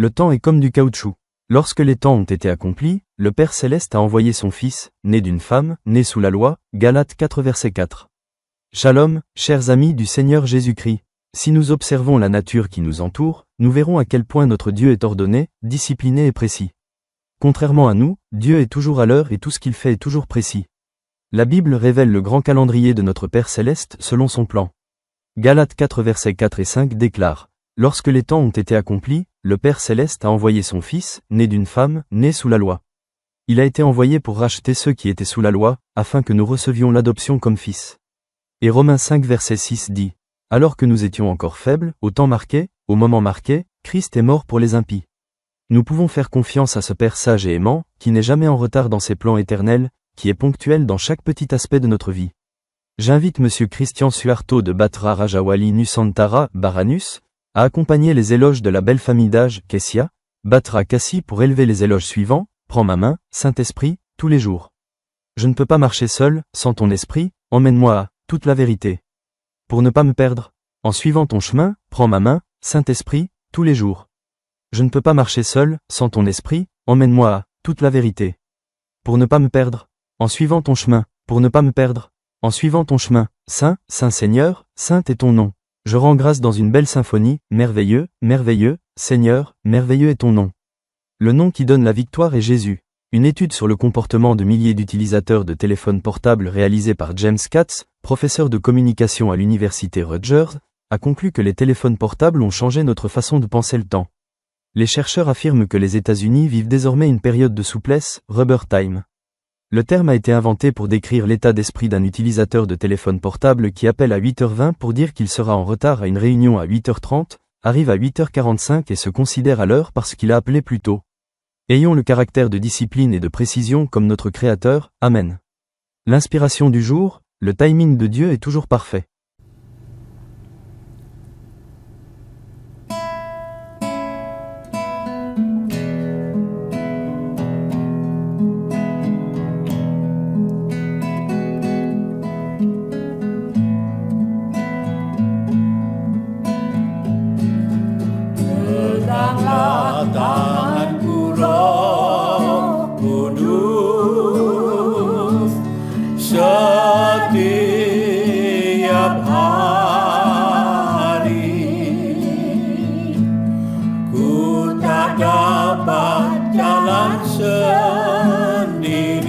Le temps est comme du caoutchouc. Lorsque les temps ont été accomplis, le Père Céleste a envoyé son Fils, né d'une femme, né sous la loi, Galates 4 verset 4. Shalom, chers amis du Seigneur Jésus-Christ. Si nous observons la nature qui nous entoure, nous verrons à quel point notre Dieu est ordonné, discipliné et précis. Contrairement à nous, Dieu est toujours à l'heure et tout ce qu'il fait est toujours précis. La Bible révèle le grand calendrier de notre Père Céleste selon son plan. Galates 4 versets 4 et 5 déclare: Lorsque les temps ont été accomplis, le Père Céleste a envoyé son Fils, né d'une femme, né sous la loi. Il a été envoyé pour racheter ceux qui étaient sous la loi, afin que nous recevions l'adoption comme fils. Et Romains 5 verset 6 dit: Alors que nous étions encore faibles, au temps marqué, au moment marqué, Christ est mort pour les impies. Nous pouvons faire confiance à ce Père sage et aimant, qui n'est jamais en retard dans ses plans éternels, qui est ponctuel dans chaque petit aspect de notre vie. J'invite Monsieur Christian Suarto de Batra Rajawali Nusantara, Baranus, à accompagner les éloges de la belle famille d'âge, Kessia, Batra Kassi pour élever les éloges suivants: Prends ma main, Saint-Esprit, tous les jours. Je ne peux pas marcher seul, sans ton esprit, emmène-moi à toute la vérité. Pour ne pas me perdre, en suivant ton chemin, prends ma main, Saint-Esprit, tous les jours. Je ne peux pas marcher seul, sans ton esprit, emmène-moi à toute la vérité. Pour ne pas me perdre, en suivant ton chemin, pour ne pas me perdre, en suivant ton chemin, Saint, Saint Seigneur, Saint est ton nom. Je rends grâce dans une belle symphonie, merveilleux, merveilleux, Seigneur, merveilleux est ton nom. Le nom qui donne la victoire est Jésus. Une étude sur le comportement de milliers d'utilisateurs de téléphones portables réalisée par James Katz, professeur de communication à l'université Rutgers, a conclu que les téléphones portables ont changé notre façon de penser le temps. Les chercheurs affirment que les États-Unis vivent désormais une période de souplesse, rubber time. Le terme a été inventé pour décrire l'état d'esprit d'un utilisateur de téléphone portable qui appelle à 8h20 pour dire qu'il sera en retard à une réunion à 8h30, arrive à 8h45 et se considère à l'heure parce qu'il a appelé plus tôt. Ayons le caractère de discipline et de précision comme notre Créateur, Amen. L'inspiration du jour: le timing de Dieu est toujours parfait. Tanganku Roh Kudus setiap hari, ku tak dapat jalan sendiri.